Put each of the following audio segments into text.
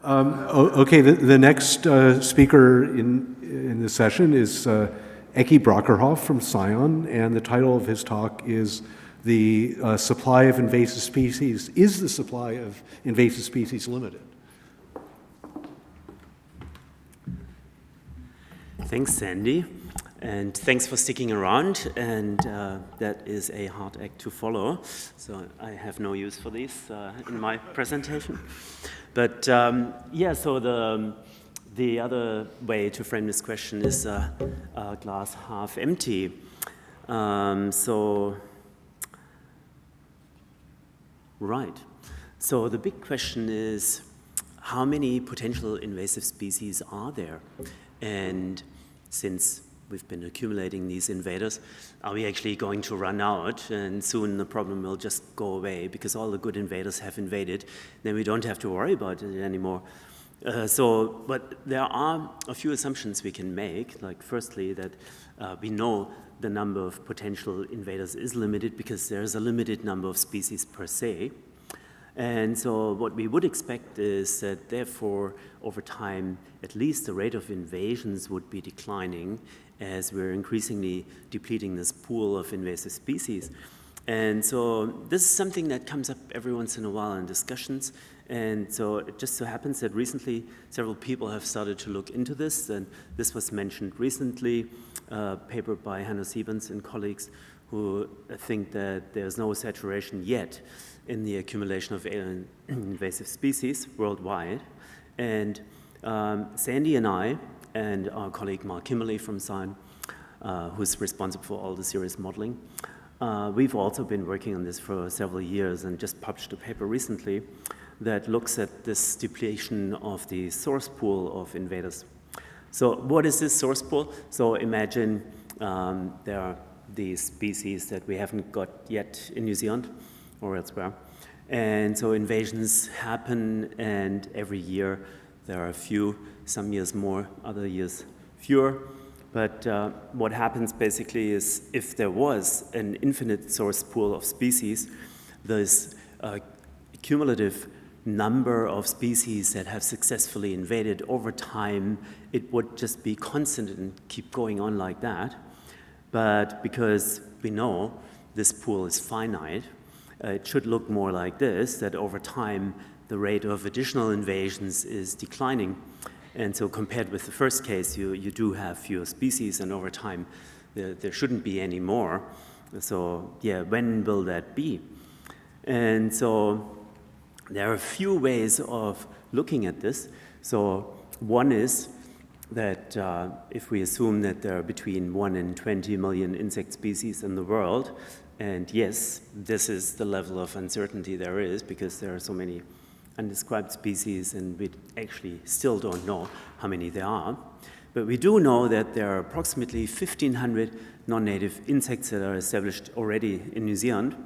Okay, the next speaker in the session is Eckehard Brockerhoff from Scion, and the title of his talk is The Supply of Invasive Species. Is the supply of invasive species limited? Thanks, Sandy, and thanks for sticking around, and that is a hard act to follow, so I have no use for this in my presentation. But yeah, so the other way to frame this question is glass half empty. Right. So the big question is, how many potential invasive species are there? And since we've been accumulating these invaders, are we actually going to run out and soon the problem will just go away because all the good invaders have invaded, then we don't have to worry about it anymore. But there are a few assumptions we can make, like firstly that we know the number of potential invaders is limited because there's a limited number of species per se. And so what we would expect is that therefore over time at least the rate of invasions would be declining as we're increasingly depleting this pool of invasive species. And so this is something that comes up every once in a while in discussions. And so it just so happens that recently several people have started to look into this, and this was mentioned recently, a paper by Hanno Siebens and colleagues who think that there's no saturation yet in the accumulation of alien invasive species worldwide. And Sandy and I, and our colleague Mark Kimberley from Scion, who's responsible for all the series modeling, we've also been working on this for several years and just published a paper recently that looks at this depletion of the source pool of invaders. So what is this source pool? So imagine there are these species that we haven't got yet in New Zealand or elsewhere. And so invasions happen, and every year there are a few, some years more, other years fewer. But what happens basically is if there was an infinite source pool of species, this cumulative number of species that have successfully invaded over time, it would just be constant and keep going on like that. But because we know this pool is finite, it should look more like this, that over time the rate of additional invasions is declining. And so compared with the first case, you do have fewer species, and over time there shouldn't be any more. So yeah, when will that be? And so there are a few ways of looking at this. So one is that if we assume that there are between 1 and 20 million insect species in the world, and yes, this is the level of uncertainty there is because there are so many undescribed species and we actually still don't know how many there are. But we do know that there are approximately 1,500 non-native insects that are established already in New Zealand.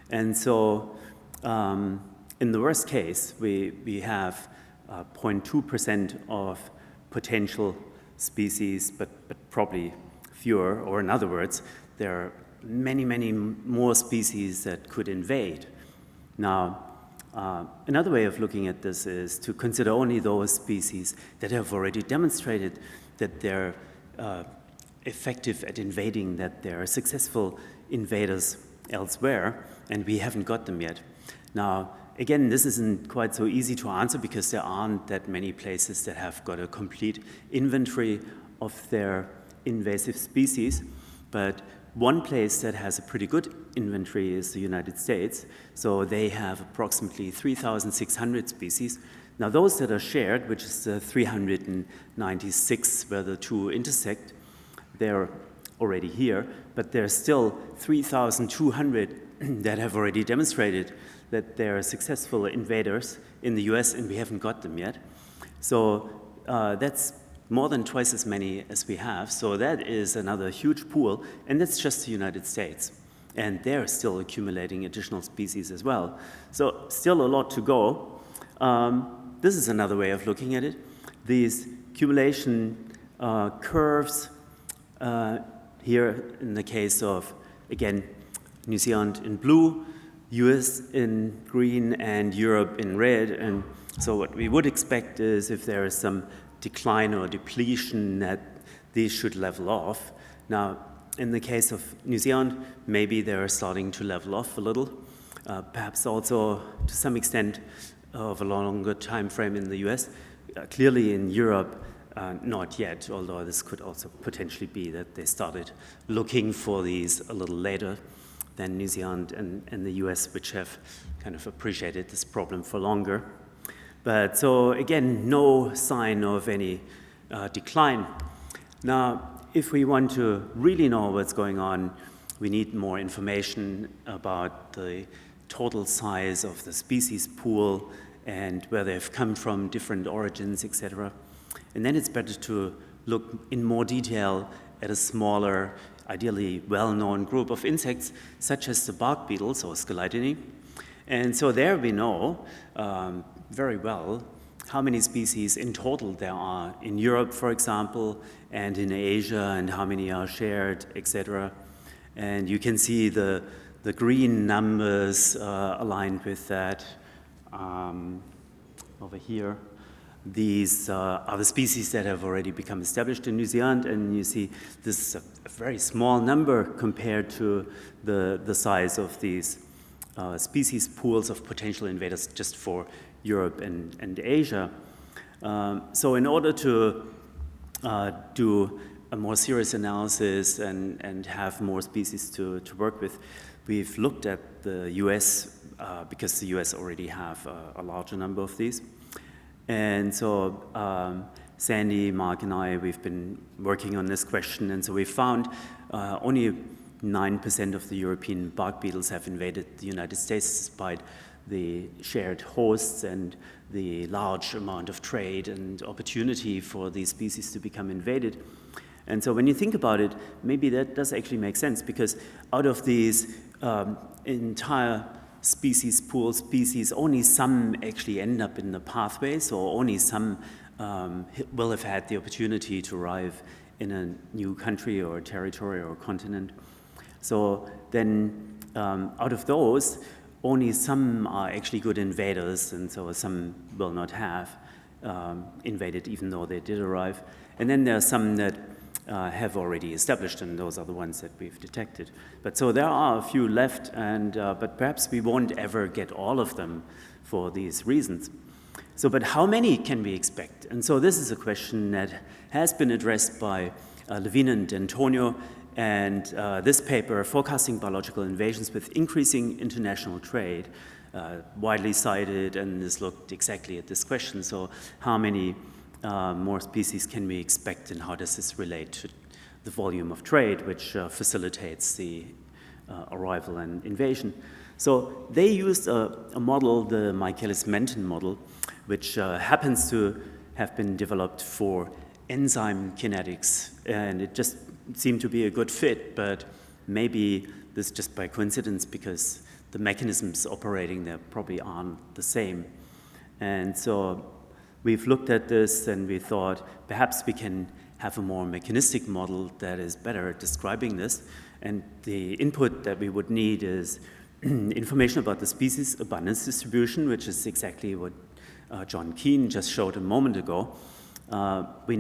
And so in the worst case, we have 0.2% of potential species, but probably fewer, or in other words, there are many, many more species that could invade. Now, another way of looking at this is to consider only those species that have already demonstrated that they're effective at invading, that they're successful invaders elsewhere, and we haven't got them yet. Now, again, this isn't quite so easy to answer because there aren't that many places that have got a complete inventory of their invasive species, but one place that has a pretty good inventory is the United States. So they have approximately 3,600 species. Now those that are shared, which is the 396 where the two intersect, they're already here, but there's still 3,200 that have already demonstrated that they're successful invaders in the US, and we haven't got them yet. So that's more than twice as many as we have. So that is another huge pool, and that's just the United States. And they're still accumulating additional species as well. So still a lot to go. This is another way of looking at it. These accumulation curves here in the case of, again, New Zealand in blue, US in green, and Europe in red. And So what we would expect is if there is some decline or depletion that these should level off. Now, in the case of New Zealand, maybe they're starting to level off a little, perhaps also to some extent of a longer time frame in the US. Clearly in Europe, not yet, although this could also potentially be that they started looking for these a little later than New Zealand and the US, which have kind of appreciated this problem for longer. But so again, no sign of any decline. Now, if we want to really know what's going on, we need more information about the total size of the species pool and where they've come from, different origins, etc. And then it's better to look in more detail at a smaller, ideally well-known group of insects, such as the bark beetles or Scalidinae. And so there we know very well how many species in total there are in Europe, for example, and in Asia, and how many are shared, etc. And you can see the green numbers aligned with that over here. These are the species that have already become established in New Zealand, and you see this is a very small number compared to the size of these species pools of potential invaders just for Europe and Asia. So in order to do a more serious analysis and have more species to work with, we've looked at the US because the US already have a larger number of these. And so Sandy, Mark, and I, we've been working on this question, and so we found only 9% of the European bark beetles have invaded the United States, despite the shared hosts and the large amount of trade and opportunity for these species to become invaded. And so when you think about it, maybe that does actually make sense, because out of these entire species pool species, only some actually end up in the pathway, so only some will have had the opportunity to arrive in a new country or territory or continent. So then out of those, only some are actually good invaders, and so some will not have invaded even though they did arrive. And then there are some that have already established, and those are the ones that we've detected. But so there are a few left, and but perhaps we won't ever get all of them for these reasons. So, but how many can we expect? And so this is a question that has been addressed by Levine and Antonio, and this paper, Forecasting Biological Invasions with Increasing International Trade, widely cited, and this looked exactly at this question. So how many more species can we expect, and how does this relate to the volume of trade, which facilitates the arrival and invasion? So they used a model, the Michaelis-Menten model, which happens to have been developed for enzyme kinetics, and it just seemed to be a good fit, but maybe this just by coincidence, because the mechanisms operating there probably aren't the same. And so we've looked at this, and we thought perhaps we can have a more mechanistic model that is better at describing this. And the input that we would need is information about the species abundance distribution, which is exactly what John Keane just showed a moment ago. We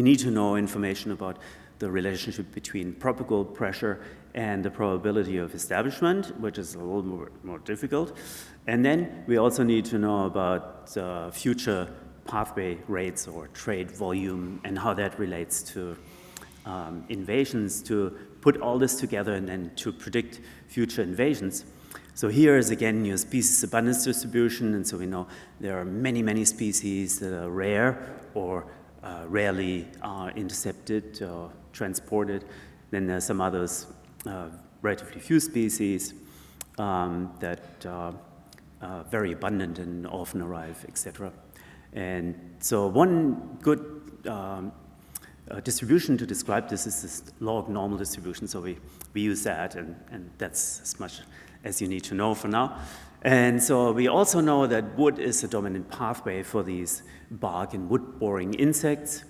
need to know information about the relationship between propagal pressure and the probability of establishment, which is a little more difficult. And then we also need to know about future pathway rates or trade volume and how that relates to invasions, to put all this together and then to predict future invasions. So here is again your species abundance distribution, and so we know there are many, many species that are rare or rarely are intercepted or transported. Then there are some others, relatively few species that are very abundant and often arrive, etc. And so one good distribution to describe this is this log normal distribution. So we use that, and that's as much as you need to know for now. And so we also know that wood is a dominant pathway for these bark and wood-boring insects.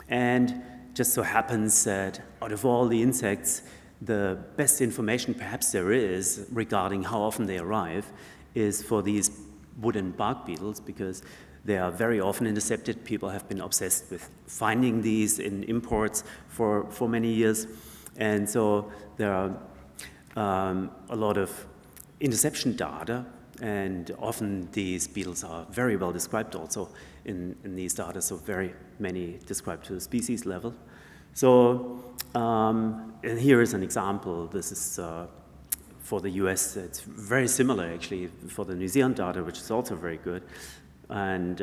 And just so happens that out of all the insects, the best information perhaps there is regarding how often they arrive is for these wood and bark beetles, because They are very often intercepted. People have been obsessed with finding these in imports for many years. And so there are a lot of interception data, and often these beetles are very well described also in these data, so very many described to the species level. So, and here is an example. This is for the US. It's very similar, actually, for the New Zealand data, which is also very good. And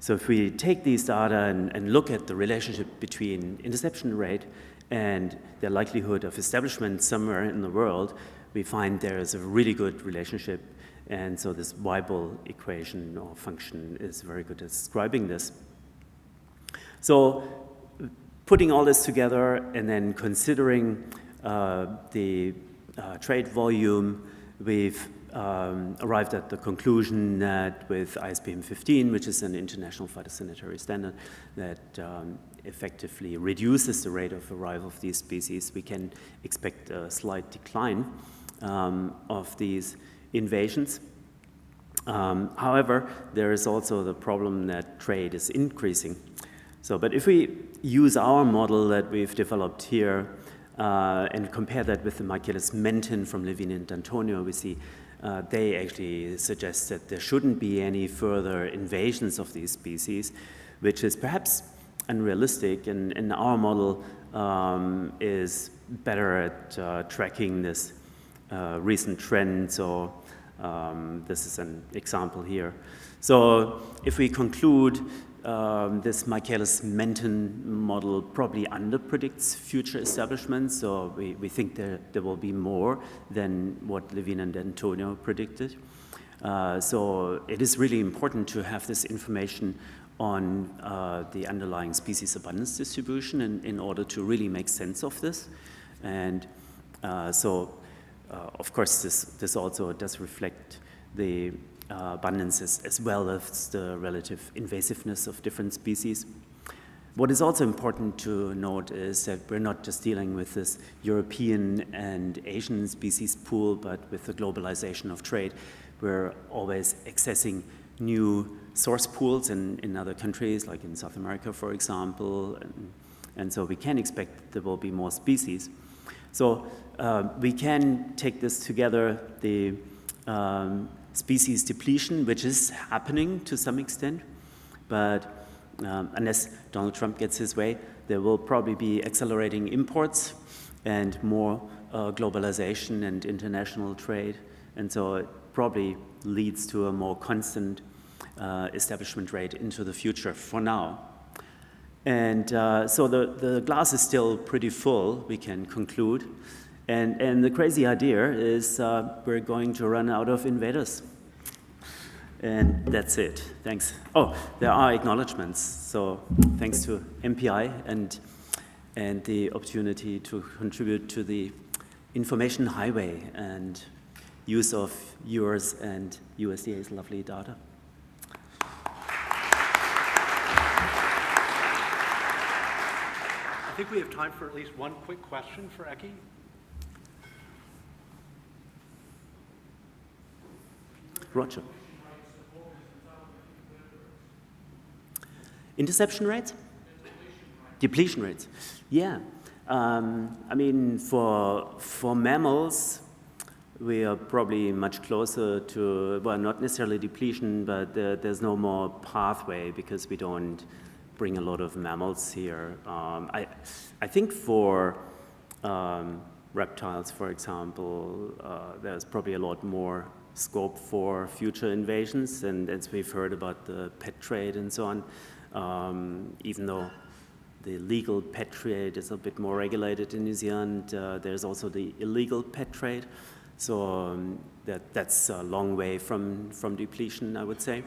so if we take these data and look at the relationship between interception rate and the likelihood of establishment somewhere in the world, we find there is a really good relationship. And so this Weibull equation or function is very good at describing this. So putting all this together and then considering the trade volume, we've arrived at the conclusion that with ISBN 15, which is an international phytosanitary standard that effectively reduces the rate of arrival of these species, we can expect a slight decline of these invasions. However, there is also the problem that trade is increasing. So, but if we use our model that we've developed here and compare that with the Michaelis Menten from Levine and D'Antonio, we see they actually suggest that there shouldn't be any further invasions of these species, which is perhaps unrealistic, and our model is better at tracking this recent trend. So this is an example here. So if we conclude this Michaelis Menten model probably underpredicts future establishments, so we think there will be more than what Levine and D'Antonio predicted. So it is really important to have this information on the underlying species abundance distribution in order to really make sense of this. And of course, this also does reflect the abundances as well as the relative invasiveness of different species. What is also important to note is that we're not just dealing with this European and Asian species pool, but with the globalization of trade, we're always accessing new source pools in other countries, like in South America, for example, and so we can expect there will be more species. So we can take this together, the species depletion, which is happening to some extent, but unless Donald Trump gets his way, there will probably be accelerating imports and more globalization and international trade, and so it probably leads to a more constant establishment rate into the future for now. And so the glass is still pretty full, we can conclude. And the crazy idea is we're going to run out of invaders. And that's it. Thanks. Oh, there are acknowledgements. So thanks to MPI and the opportunity to contribute to the information highway and use of yours and USDA's lovely data. I think we have time for at least one quick question for Ecke. Roger. Interception rates? Depletion rates. Yeah. I mean, for mammals, we are probably much closer to, well, not necessarily depletion, but there's no more pathway because we don't bring a lot of mammals here. I think for reptiles, for example, there's probably a lot more scope for future invasions, and as we've heard about the pet trade and so on, even though the legal pet trade is a bit more regulated in New Zealand, there's also the illegal pet trade, so that's a long way from depletion, I would say.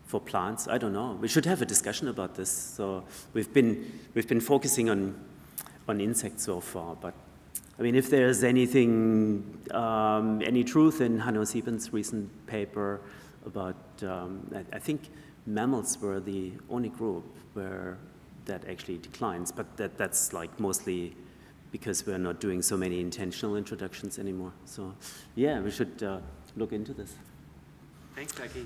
For plants, I don't know. We should have a discussion about this. So we've been focusing on insects so far, but I mean, if there's anything, any truth in Hanno Sieben's recent paper about, I think mammals were the only group where that actually declines, but that's like mostly because we're not doing so many intentional introductions anymore. So yeah, we should look into this. Thanks, Ecke.